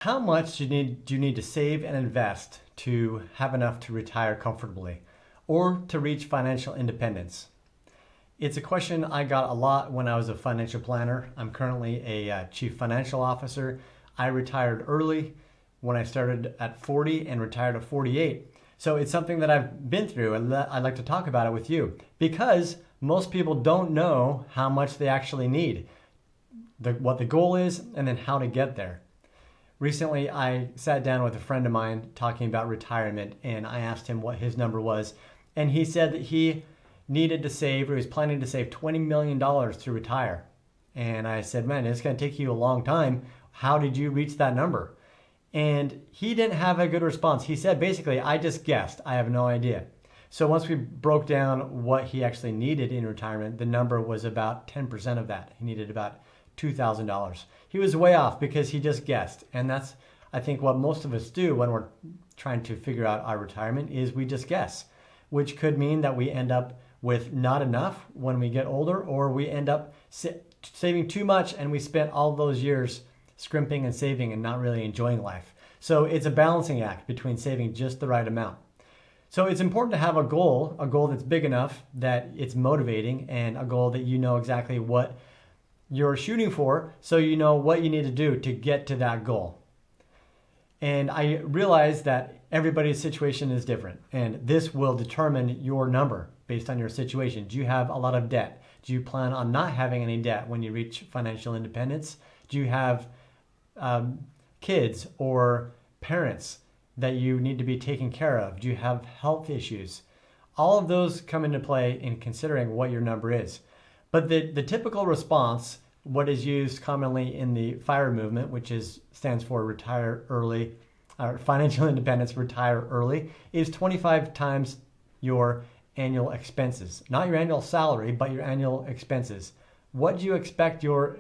How much do you need to save and invest to have enough to retire comfortably or to reach financial independence? It's a question I got a lot when I was a financial planner. I'm currently a chief financial officer. I retired early when I started at 40 and retired at 48. So it's something that I've been through, and I'd like to talk about it with you because most people don't know how much they actually need, what the goal is, and then how to get there. Recently, I sat down with a friend of mine talking about retirement, and I asked him what his number was. And he said that he needed to save, or he was planning to save $20 million to retire. And I said, man, it's going to take you a long time. How did you reach that number? And he didn't have a good response. He said, basically, I just guessed. I have no idea. So once we broke down what he actually needed in retirement, the number was about 10% of that. He needed about $2,000. He was way off because he just guessed. And that's, I think, what most of us do when we're trying to figure out our retirement is we just guess, which could mean that we end up with not enough when we get older, or we end up saving too much and we spent all those years scrimping and saving and not really enjoying life. So it's a balancing act between saving just the right amount. So it's important to have a goal that's big enough that it's motivating, and a goal that you know exactly what you're shooting for, so you know what you need to do to get to that goal. And I realize that everybody's situation is different, and this will determine your number based on your situation. Do you have a lot of debt? Do you plan on not having any debt when you reach financial independence? Do you have kids or parents that you need to be taken care of? Do you have health issues? All of those come into play in considering what your number is. But the typical response, what is used commonly in the FIRE movement, which stands for retire early, or financial independence, retire early, is 25 times your annual expenses. Not your annual salary, but your annual expenses. What do you expect your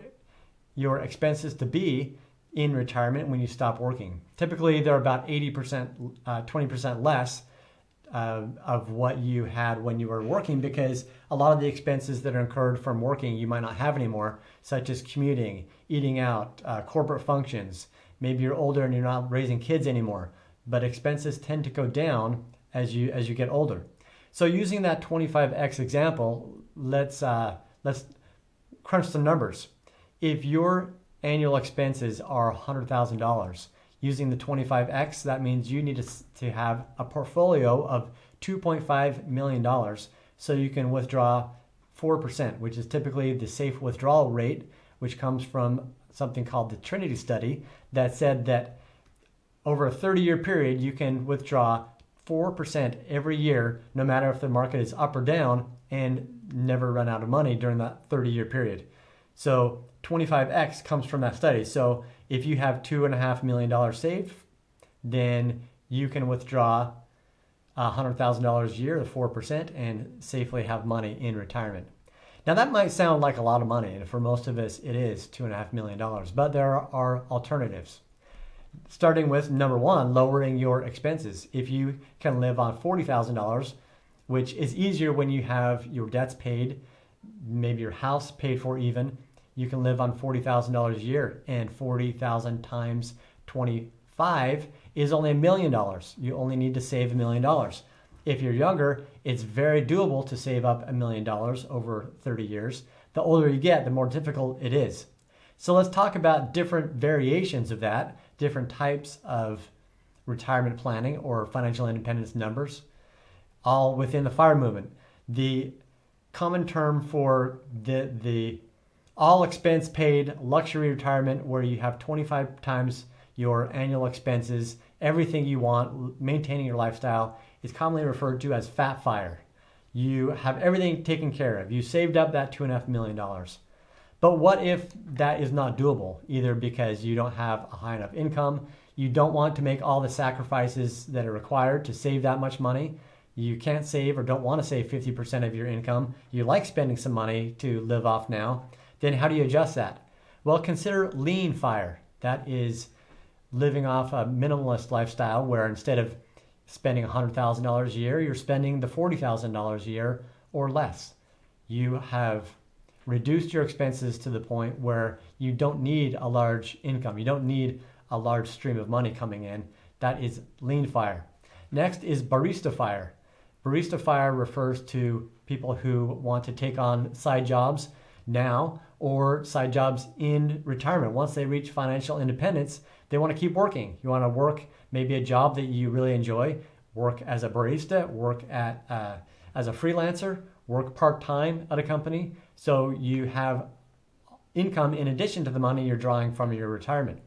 expenses to be in retirement when you stop working? Typically, they're about 80%, 20% less of what you had when you were working, because a lot of the expenses that are incurred from working you might not have anymore, such as commuting, eating out, corporate functions. Maybe you're older and you're not raising kids anymore, but expenses tend to go down as you get older. So using that 25x example, let's crunch some numbers. If your annual expenses are $100,000, using the 25x, that means you need to have a portfolio of $2.5 million so you can withdraw 4%, which is typically the safe withdrawal rate, which comes from something called the Trinity study that said that over a 30-year period, you can withdraw 4% every year, no matter if the market is up or down, and never run out of money during that 30-year period. So 25x comes from that study. So if you have $2.5 million saved, then you can withdraw $100,000 a year, the 4%, and safely have money in retirement. Now that might sound like a lot of money, and for most of us it is $2.5 million, but there are alternatives. Starting with number one, lowering your expenses. If you can live on $40,000, which is easier when you have your debts paid, maybe your house paid for even, you can live on $40,000 a year, and 40,000 times 25 is only $1 million. You only need to save $1 million. If you're younger, it's very doable to save up $1 million over 30 years. The older you get, the more difficult it is. So let's talk about different variations of that, different types of retirement planning or financial independence numbers, all within the FIRE movement. The common term for the all expense paid luxury retirement, where you have 25 times your annual expenses, everything you want, maintaining your lifestyle, is commonly referred to as Fat FIRE. You have everything taken care of. You saved up that $2.5 million. But what if that is not doable, either because you don't have a high enough income, you don't want to make all the sacrifices that are required to save that much money, you can't save or don't want to save 50% of your income, you like spending some money to live off now, then how do you adjust that? Well, consider lean FIRE. That is living off a minimalist lifestyle, where instead of spending $100,000 a year, you're spending the $40,000 a year or less. You have reduced your expenses to the point where you don't need a large income. You don't need a large stream of money coming in. That is lean fire. Next is barista fire. Barista fire refers to people who want to take on side jobs now or side jobs in retirement. Once they reach financial independence, they want to keep working. You want to work maybe a job that you really enjoy, work as a barista, work at as a freelancer, work part-time at a company, so you have income in addition to the money you're drawing from your retirement.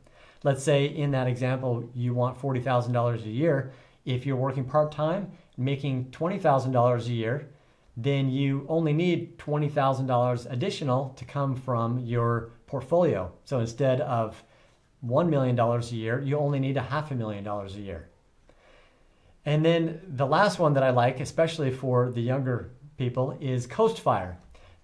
Let's say in that example, you want $40,000 a year. If you're working part-time, making $20,000 a year, then you only need $20,000 additional to come from your portfolio. So instead of $1 million a year, you only need $500,000 a year. And then the last one that I like, especially for the younger people, is coast fire.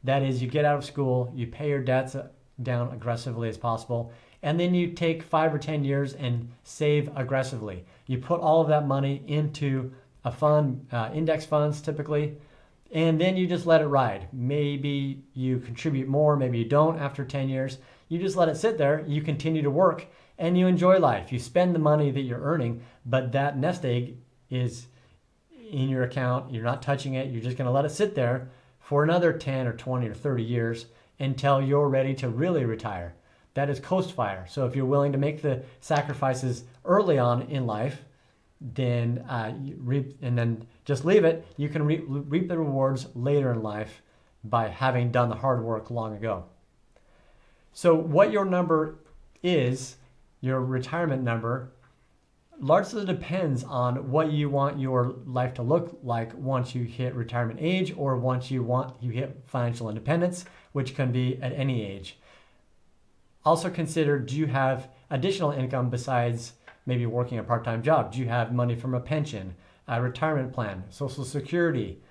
That is, you get out of school, you pay your debts down aggressively as possible, and then you take 5 or 10 years and save aggressively. You put all of that money into a fund, index funds typically, and then you just let it ride. Maybe you contribute more, maybe you don't after 10 years. You just let it sit there, you continue to work, and you enjoy life. You spend the money that you're earning, but that nest egg is in your account. You're not touching it. You're just going to let it sit there for another 10 or 20 or 30 years until you're ready to really retire. That is coast fire. So if you're willing to make the sacrifices early on in life, then you reap, and then just leave it, you can reap the rewards later in life by having done the hard work long ago. So what your number is, your retirement number, largely depends on what you want your life to look like once you hit retirement age, or once you hit financial independence, which can be at any age. Also consider, do you have additional income besides maybe working a part-time job? Do you have money from a pension, a retirement plan, Social Security,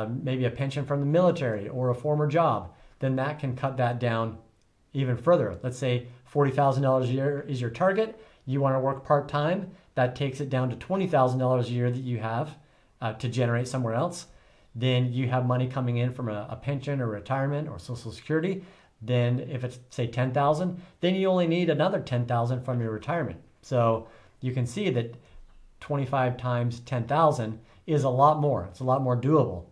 maybe a pension from the military or a former job? Then that can cut that down even further. Let's say $40,000 a year is your target. You want to work part-time. That takes it down to $20,000 a year that you have to generate somewhere else. Then you have money coming in from a pension or retirement or Social Security. Then if it's say $10,000, then you only need another $10,000 from your retirement. So you can see that 25 times 10,000 is a lot more. It's a lot more doable.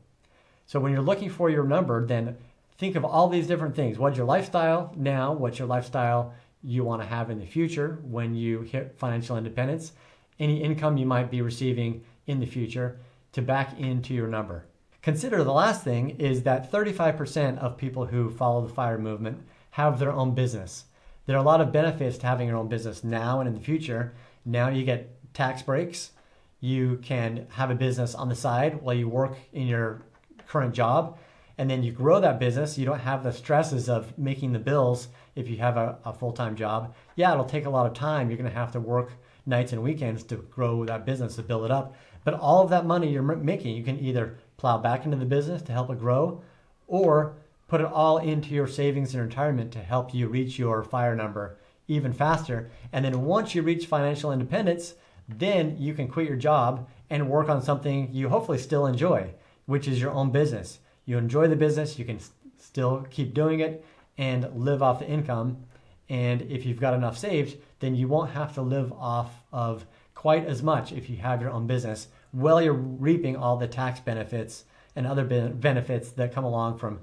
So when you're looking for your number, then think of all these different things. What's your lifestyle now? What's your lifestyle you want to have in the future when you hit financial independence? Any income you might be receiving in the future to back into your number. Consider the last thing is that 35% of people who follow the FIRE movement have their own business. There are a lot of benefits to having your own business now and in the future. Now you get tax breaks. You can have a business on the side while you work in your current job, and then you grow that business. You don't have the stresses of making the bills if you have a full-time job. Yeah, it'll take a lot of time. You're going to have to work nights and weekends to grow that business, to build it up. But all of that money you're making, you can either plow back into the business to help it grow, or put it all into your savings and retirement to help you reach your FIRE number even faster. And then once you reach financial independence, then you can quit your job and work on something you hopefully still enjoy, which is your own business. You enjoy the business, you can still keep doing it and live off the income. And if you've got enough saved, then you won't have to live off of quite as much if you have your own business, while you're reaping all the tax benefits and other benefits that come along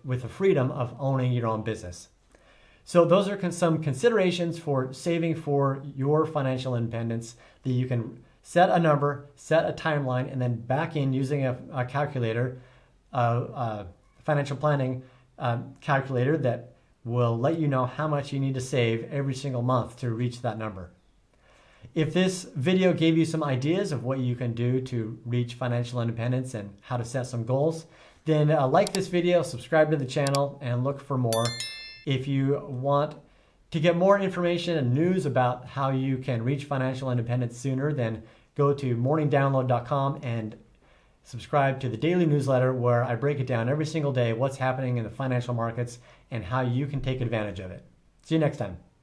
with the freedom of owning your own business. So those are some considerations for saving for your financial independence, that you can set a number, set a timeline, and then back in using a calculator, financial planning calculator that will let you know how much you need to save every single month to reach that number. If this video gave you some ideas of what you can do to reach financial independence and how to set some goals, then like this video, subscribe to the channel, and look for more. If you want to get more information and news about how you can reach financial independence sooner, then go to morningdownload.com and subscribe to the daily newsletter, where I break it down every single day, what's happening in the financial markets and how you can take advantage of it. See you next time.